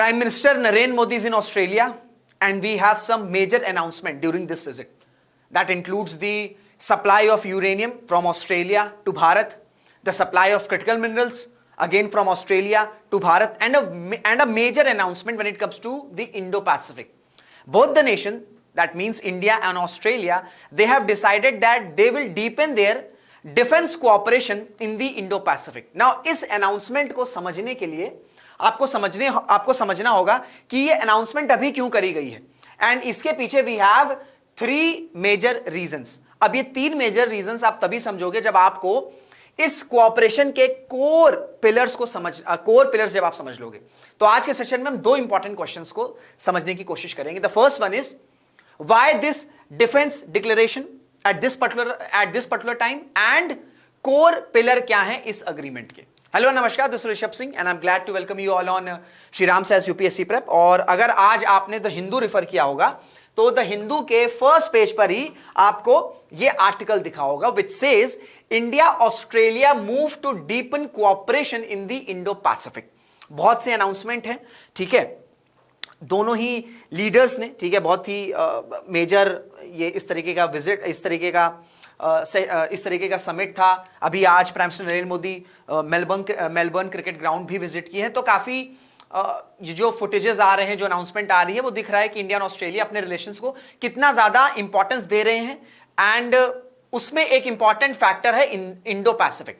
Prime Minister Narendra Modi is in Australia, and we have some major announcement during this visit. That includes the supply of uranium from Australia to Bharat, the supply of critical minerals again from Australia to Bharat, and a major announcement when it comes to the Indo-Pacific. Both the nation, that means India and Australia, they have decided that they will deepen their defense cooperation in the Indo-Pacific. Now, इस announcement को समझने के लिए आपको समझना होगा कि ये अनाउंसमेंट अभी क्यों करी गई है, एंड इसके पीछे वी हैव 3 मेजर रीजंस. अब ये 3 मेजर रीजंस आप तभी समझोगे जब आपको इस कोऑपरेशन के कोर पिलर्स जब आप समझ लोगे. तो आज के सेशन में हम 2 इंपॉर्टेंट क्वेश्चंस को समझने की कोशिश करेंगे. The first one is why this defence declaration at this particular time, and core pillar क्या है इस अग्रीमेंट के. हेलो नमस्कार, this Rishabh Singh and I am glad to welcome you all on Shri Ram sales UPSC prep. और अगर आज आपने द हिंदू रेफर किया होगा तो द हिंदू के फर्स्ट पेज पर ही आपको ये आर्टिकल दिखा होगा which says India Australia move to deepen cooperation in the Indo Pacific. बहुत से अनाउंसमेंट हैं, ठीक है, दोनों ही लीडर्स ने, ठीक है, बहुत ही मेजर ये इस तरीके का विजिट, इस तरीके का समिट था. अभी आज prime minister Narendra Modi Melbourne cricket ground भी विजिट किए हैं. तो काफी जो फुटेजेस आ रहे हैं, जो अनाउंसमेंट आ रही है, वो दिख रहा है कि इंडिया और ऑस्ट्रेलिया अपने रिलेशंस को कितना ज्यादा इंपॉर्टेंस दे रहे हैं. एंड उसमें एक इंपॉर्टेंट फैक्टर है इंडो पैसिफिक.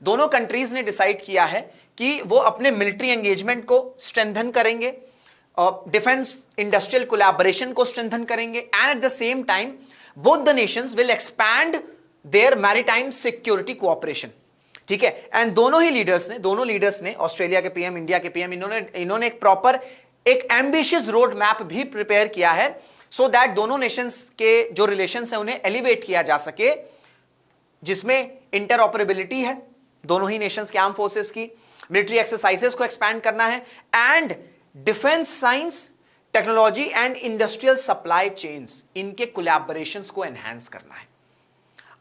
दोनों कंट्रीज ने डिसाइड किया है कि वो अपने मिलिट्री एंगेजमेंट को स्ट्रेंथन करेंगे, डिफेंस इंडस्ट्रियल कोलैबोरेशन को स्ट्रेंथन करेंगे, and at the same time both the nations will expand their maritime security cooperation. ठीक है, एंड दोनों लीडर्स ने ऑस्ट्रेलिया के पीएम, इंडिया के पीएम, इन्होंने एक प्रॉपर एक एम्बिशियस रोड मैप भी प्रिपेयर किया है सो दैट दोनों नेशंस के जो रिलेशंस है उन्हें एलिवेट किया जा सके, जिसमें इंटरऑपरेबिलिटी है दोनों ही नेशंस के आर्म फोर्सेस की, मिलिट्री एक्सरसाइजेस को एक्सपैंड करना है, and defence science, technology and industrial supply chains, इनके कोलैबोरेशंस को एनहांस करना है.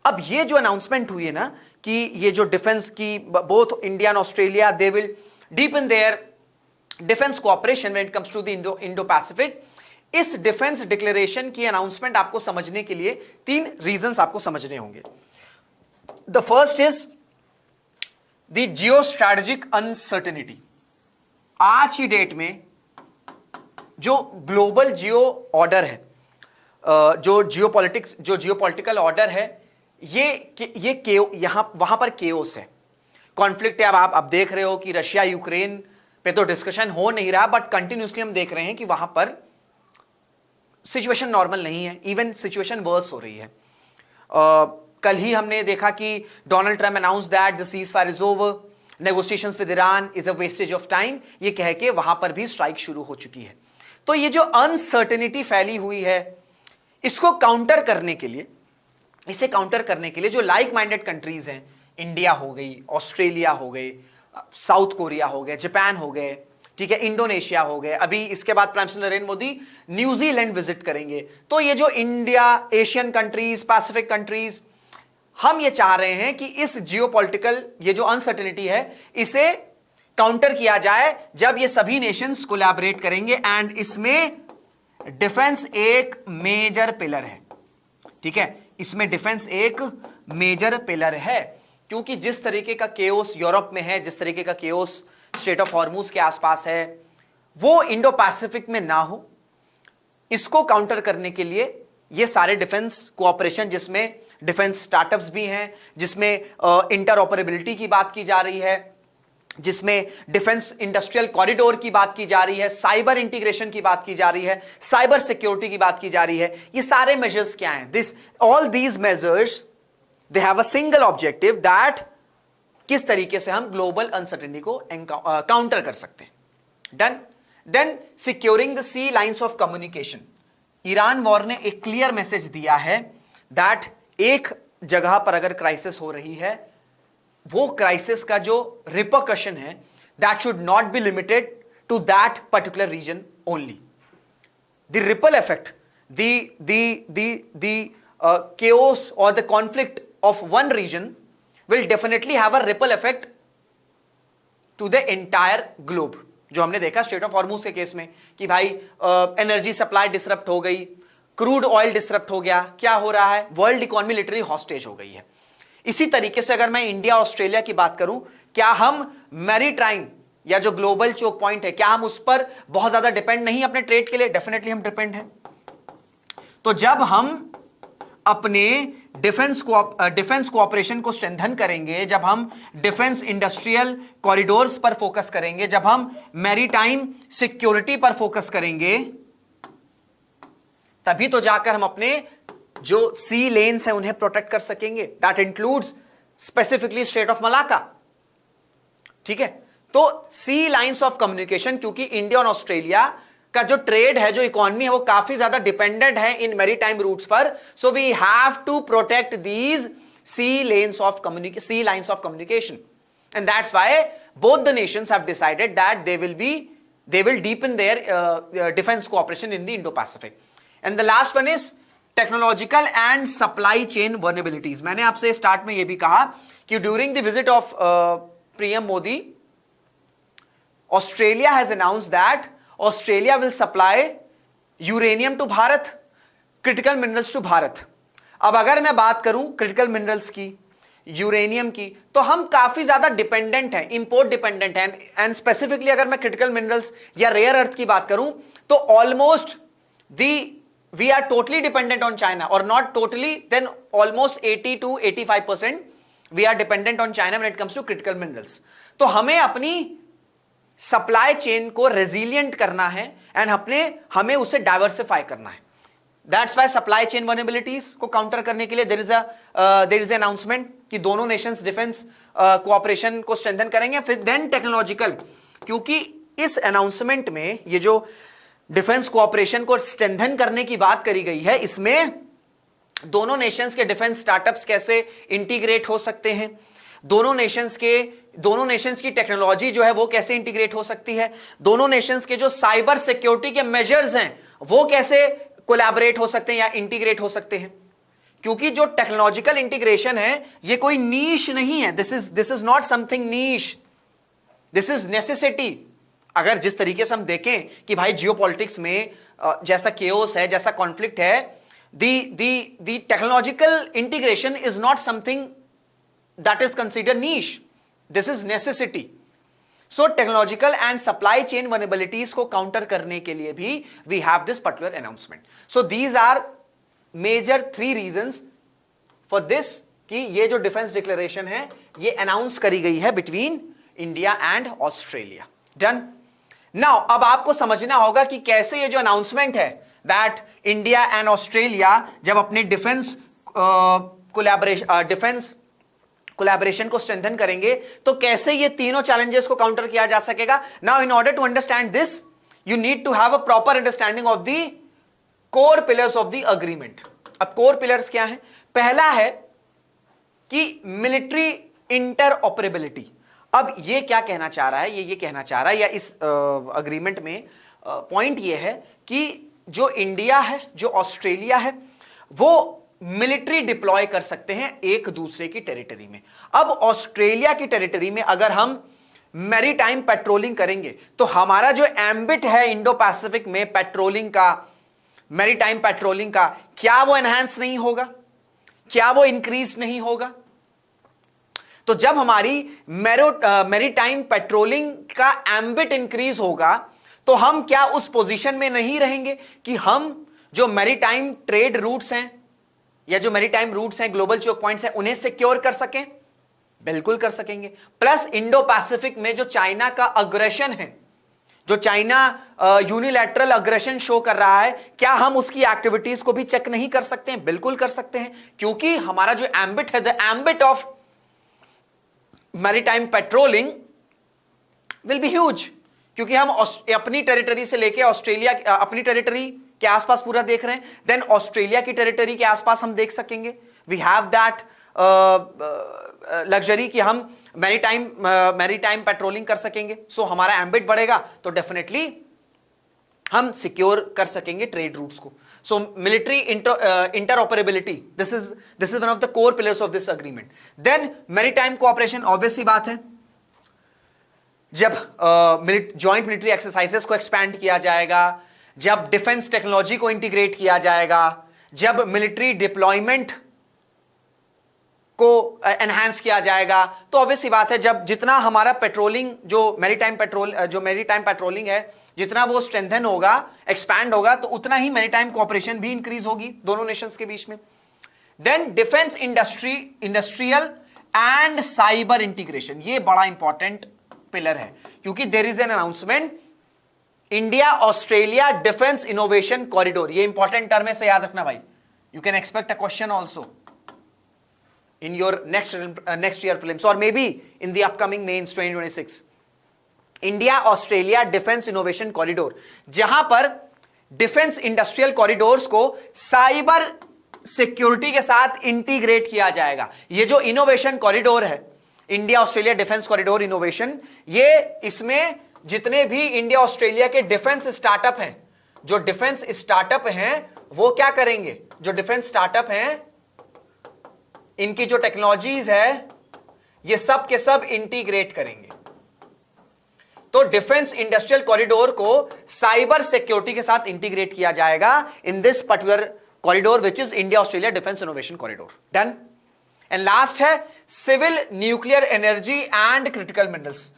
अब ये जो अनाउंसमेंट हुई है ना कि ये जो डिफेंस की both India and Australia they will deepen their defence cooperation when it comes to the Indo Pacific. इस डिफेंस डिक्लेरेशन की अनाउंसमेंट आपको समझने के लिए 3 रीजंस आपको समझने होंगे. The first is the Jio strategic uncertainty. आज की डेट में जो ग्लोबल जियो ऑर्डर है, जो जियोपॉलिटिकल ऑर्डर है, ये वहां पर केओस है, कॉन्फ्लिक्ट है. अब देख रहे हो कि रशिया यूक्रेन पे तो डिस्कशन हो नहीं रहा, बट कंटिन्यूसली हम देख रहे हैं कि वहां पर सिचुएशन नॉर्मल नहीं है, इवन सिचुएशन वर्स हो रही है. कल ही हमने देखा कि Donald Trump announce that the cease fire is over, negotiations with Iran is a wastage of time, ये कह के वहां पर भी स्ट्राइक शुरू हो चुकी है. तो ये जो अनसर्टेनिटी फैली हुई है, इसको काउंटर करने के लिए जो लाइक माइंडेड कंट्रीज हैं, इंडिया हो गई, ऑस्ट्रेलिया हो गए, साउथ कोरिया हो गए, जापान हो गए, ठीक है, इंडोनेशिया हो गए, अभी इसके बाद prime minister Narendra Modi New Zealand visit करेंगे. तो ये जो India, Asian countries, Pacific countries, हम ये चाह रहे हैं कि इस जियोपॉलिटिकल ये जो अनसर्टेनिटी है, इसे काउंटर किया जाए जब ये सभी नेशंस कोलैबोरेट करेंगे. एंड इसमें डिफेंस एक मेजर पिलर है, ठीक है, इसमें डिफेंस एक मेजर पिलर है, क्योंकि जिस तरीके का केओस यूरोप में है, जिस तरीके का केओस स्ट्रेट ऑफ हॉर्मुज के आसपास है, वो इंडो पैसिफिक में ना हो. इसको काउंटर करने के लिए ये सारे डिफेंस कोऑपरेशन, जिसमें डिफेंस स्टार्टअप्स भी हैं, जिसमें इंटरऑपरेबिलिटी की बात की जा रही है, जिसमें डिफेंस इंडस्ट्रियल कॉरिडोर की बात की जा रही है, साइबर इंटीग्रेशन की बात की जा रही है, साइबर सिक्योरिटी की बात की जा रही है. ये सारे मेजर्स क्या हैं? All these measures they have a single objective, that किस तरीके से हम ग्लोबल अनसर्टेनिटी को काउंटर कर सकते हैं. Done. Then securing the sea lines of communication. Iran war ने एक क्लियर मैसेज दिया है दैट एक जगह पर अगर क्राइसिस हो रही है, वो क्राइसिस का जो रिपरकशन है, that should not be limited to that particular region only. The ripple effect, the chaos or the conflict of one region will definitely have a ripple effect to the entire globe. जो हमने देखा straight of Hormuz के case में कि भाई energy supply disrupt हो गई, crude oil disrupt हो गया, क्या हो रहा है, वर्ल्ड इकोनॉमी लिटरली हॉस्टेज हो गई है। इसी तरीके से अगर मैं इंडिया ऑस्ट्रेलिया की बात करूं, क्या हम मैरीटाइम या जो ग्लोबल चोक पॉइंट है, क्या हम उस पर बहुत ज्यादा डिपेंड नहीं अपने ट्रेड के लिए? डेफिनेटली हम डिपेंड हैं। तो जब हम अपने डिफेंस कोऑपरेशन को स्ट्रेंथन करेंगे, जब हम डिफेंस इंडस्ट्रियल कॉरिडोर्स पर फोकस करेंगे, जब हम मैरीटाइम सिक्योरिटी पर फोकस करेंगे, तभी तो जाकर हम अपने जो सी लेन्स हैं उन्हें प्रोटेक्ट कर सकेंगे। That includes specifically straight of Malacca. ठीक है, तो सी लाइंस ऑफ कम्युनिकेशन, क्योंकि इंडिया और ऑस्ट्रेलिया का जो ट्रेड है, जो इकोनॉमी है, वो काफी ज्यादा डिपेंडेंट है इन मैरीटाइम रूट्स पर। So we have to protect these sea lines of communication, and that's why both the nations have decided that they will deepen their defense cooperation in the Indo-Pacific. And the last one is technological and supply chain vulnerabilities. मैंने आपसे start में यह भी कहा कि during the visit of PM Modi, Australia has announced that Australia will supply uranium to Bharat, critical minerals to Bharat. अब अगर मैं बात करूं क्रिटिकल मिनरल्स की, यूरेनियम की, तो हम काफी ज्यादा डिपेंडेंट हैं, इंपोर्ट डिपेंडेंट हैं। एंड स्पेसिफिकली अगर मैं क्रिटिकल मिनरल्स या रेयर अर्थ की बात करूं, तो almost we are totally dependent on China, और not totally, then almost 80 to 85% we are dependent on China when it comes to critical minerals. तो हमें अपनी सप्लाई चेन को रेजिलिएंट करना है एंड हमें उसे डाइवर्सिफाई करना है। That's why supply chain vulnerabilities को काउंटर करने के लिए देयर इज अनाउंसमेंट कि दोनों नेशंस डिफेंस कोऑपरेशन को स्ट्रेंथन करेंगे। फिर देन टेक्नोलॉजिकल, क्योंकि इस अनाउंसमेंट में ये जो डिफेंस कोऑपरेशन को स्ट्रेंथन करने की बात करी गई है, इसमें दोनों नेशंस के डिफेंस स्टार्टअप्स कैसे इंटीग्रेट हो सकते हैं, दोनों नेशंस की टेक्नोलॉजी जो है वो कैसे इंटीग्रेट हो सकती है, दोनों नेशंस के जो साइबर सिक्योरिटी के मेजर्स हैं वो कैसे कोलैबोरेट हो सकते हैं या इंटीग्रेट हो सकते हैं। क्योंकि जो टेक्नोलॉजिकल इंटीग्रेशन है ये कोई नीश नहीं है, this is not something niche, this is necessity. अगर जिस तरीके से हम देखें कि भाई जियोपॉलिटिक्स में जैसा केओस है, जैसा कॉन्फ्लिक्ट है, the technological integration is not something that is considered niche, this is necessity. So technological and supply chain vulnerabilities को काउंटर करने के लिए भी we have this particular announcement. So these are major 3 reasons for this कि ये जो defence declaration है ये अनाउंस करी गई है between India and Australia. Done. Now अब आपको समझना होगा कि कैसे ये जो अनाउंसमेंट है दैट इंडिया एंड ऑस्ट्रेलिया जब अपने डिफेंस कोलैबोरेशन को स्ट्रेंथन करेंगे तो कैसे ये तीनों चैलेंजेस को काउंटर किया जा सकेगा। Now in order to understand this you need to have a proper understanding of the core pillars of the agreement. अब कोर पिलर्स क्या है? पहला है कि मिलिट्री इंटरऑपरेबिलिटी। अब ये क्या कहना चाह रहा है, ये कहना चाह रहा है या इस अग्रीमेंट में पॉइंट ये है कि जो इंडिया है, जो ऑस्ट्रेलिया है, वो मिलिट्री डिप्लॉय कर सकते हैं एक दूसरे की टेरिटरी में। अब ऑस्ट्रेलिया की टेरिटरी में अगर हम मैरीटाइम पेट्रोलिंग करेंगे तो हमारा जो एम्बिट है इंडो पैसिफिक में पेट्रोलिंग का, मैरीटाइम पेट्रोलिंग का, क्या वो एनहांस नहीं होगा? क्या वो इंक्रीज नहीं होगा? तो जब हमारी मैरीटाइम पेट्रोलिंग का एम्बिट इंक्रीज होगा तो हम क्या उस पोजीशन में नहीं रहेंगे कि हम जो मैरीटाइम ट्रेड रूट्स हैं या जो मैरीटाइम रूट्स हैं, ग्लोबल चोक पॉइंट्स हैं, उन्हें सिक्योर कर सकें? बिल्कुल कर सकेंगे। प्लस इंडो पैसिफिक में जो चाइना का अग्रेशन है, जो चाइना यूनिलैटरल अग्रेशन शो कर रहा है, क्या हम उसकी एक्टिविटीज को भी चेक नहीं कर सकते हैं? बिल्कुल कर सकते हैं, क्योंकि हमारा जो एम्बिट है, the ambit of maritime patrolling will be huge, क्योंकि हम अपनी टेरिटरी से लेके ऑस्ट्रेलिया, अपनी टेरिटरी के आसपास पूरा देख रहे हैं, देन ऑस्ट्रेलिया की टेरिटरी के आसपास हम देख सकेंगे। वी हैव दैट लग्जरी कि हम मैरीटाइम पेट्रोलिंग कर सकेंगे। सो हमारा एम्बिट बढ़ेगा तो डेफिनेटली हम सिक्योर कर सकेंगे ट्रेड रूट्स को। So military interoperability, this is one of the core pillars of this agreement. Then maritime cooperation, obvious सी बात है, जब जॉइंट मिलिट्री एक्सरसाइजेस को एक्सपैंड किया जाएगा, जब डिफेंस टेक्नोलॉजी को इंटीग्रेट किया जाएगा, जब मिलिट्री डिप्लॉयमेंट को एनहांस किया जाएगा, तो ऑब्वियस सी बात है जब जितना हमारा पेट्रोलिंग जो मैरीटाइम पेट्रोलिंग है जितना वो स्ट्रेंथन होगा, एक्सपैंड होगा, तो उतना ही मैरीटाइम कोऑपरेशन भी इंक्रीज होगी दोनों नेशंस के बीच में। Then defence industrial and cyber integration, ये बड़ा इंपॉर्टेंट पिलर है क्योंकि there is an announcement India Australia defence innovation corridor. ये इंपॉर्टेंट टर्म है, से याद रखना भाई। You can expect a question also in your next year prelims or maybe in the upcoming mains 2026. India Australia defence innovation corridor, जहां पर defence industrial corridors को cyber security के साथ इंटीग्रेट किया जाएगा। ये जो इनोवेशन कॉरिडोर है, India Australia defence corridor innovation, ये इसमें जितने भी इंडिया ऑस्ट्रेलिया के डिफेंस स्टार्टअप हैं, जो डिफेंस स्टार्टअप हैं वो क्या करेंगे, जो डिफेंस स्टार्टअप हैं इनकी जो टेक्नोलॉजीज है ये सब के सब इंटीग्रेट करेंगे। तो डिफेंस इंडस्ट्रियल कॉरिडोर को साइबर सिक्योरिटी के साथ इंटीग्रेट किया जाएगा in this particular corridor which is India Australia defence innovation corridor. Done. And last है civil nuclear energy and critical minerals.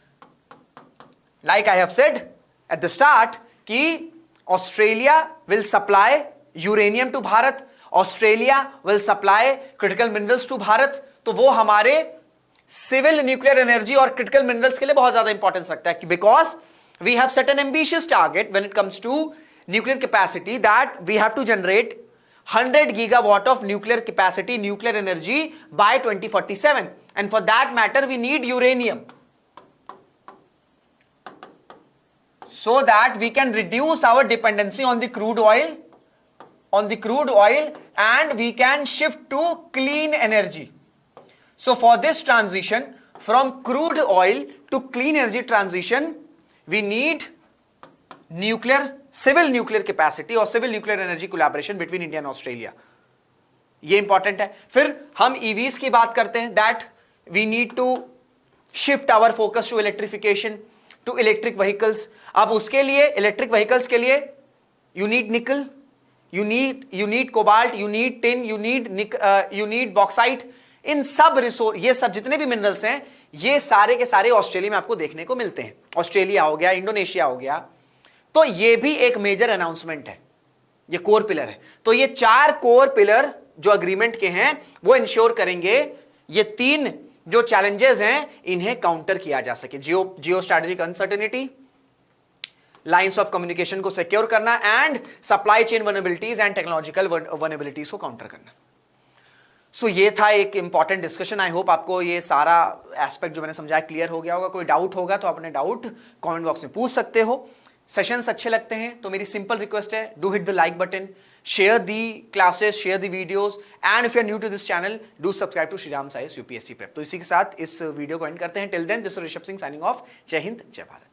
Like I have said at the start कि Australia will supply uranium to Bharat, Australia will supply critical minerals to Bharat. तो वो हमारे civil nuclear energy और critical minerals के लिए बहुत ज्यादा इंपॉर्टेंस रखता है because we have set an ambitious target when it comes to nuclear capacity that we have to generate 100 gigawatt of nuclear capacity, nuclear energy by 2047, and for that matter we need uranium so that we can reduce our dependency on the crude oil and we can shift to clean energy. So for this transition from crude oil to clean energy transition we need civil nuclear capacity और civil nuclear energy collaboration between India and Australia. ये important है। फिर हम EVs की बात करते हैं that we need to shift our focus to electrification, to electric vehicles. अब उसके लिए इलेक्ट्रिक व्हीकल्स के लिए you need nickel, you need cobalt, you need tin, you need bauxite. इन सब रिसोर्स, ये सब जितने भी मिनरल्स हैं ये सारे के सारे ऑस्ट्रेलिया में आपको देखने को मिलते हैं। ऑस्ट्रेलिया हो गया, इंडोनेशिया हो गया, तो ये भी एक मेजर अनाउंसमेंट है, ये कोर पिलर है। तो ये 4 कोर पिलर जो अग्रीमेंट के हैं वो इंश्योर करेंगे ये 3 जो चैलेंजेस हैं इन्हें काउंटर किया जा सके। Geo strategic uncertainty, lines of communication को सिक्योर करना and supply chain vulnerabilities and technological vulnerabilities को काउंटर करना। सो ये था एक इंपॉर्टेंट डिस्कशन। आई होप आपको ये सारा एस्पेक्ट जो मैंने समझाया क्लियर हो गया होगा। कोई डाउट होगा तो अपने डाउट कमेंट बॉक्स में पूछ सकते हो। सेशंस अच्छे लगते हैं तो मेरी सिंपल रिक्वेस्ट है, do hit the like button, share the classes, share the videos, and if you are new to this channel do subscribe to Shriram science UPSC prep. तो इसी के साथ इस वीडियो को एंड करते हैं। Till then this is Rishabh Singh signing off. जय हिंद, जय भारत।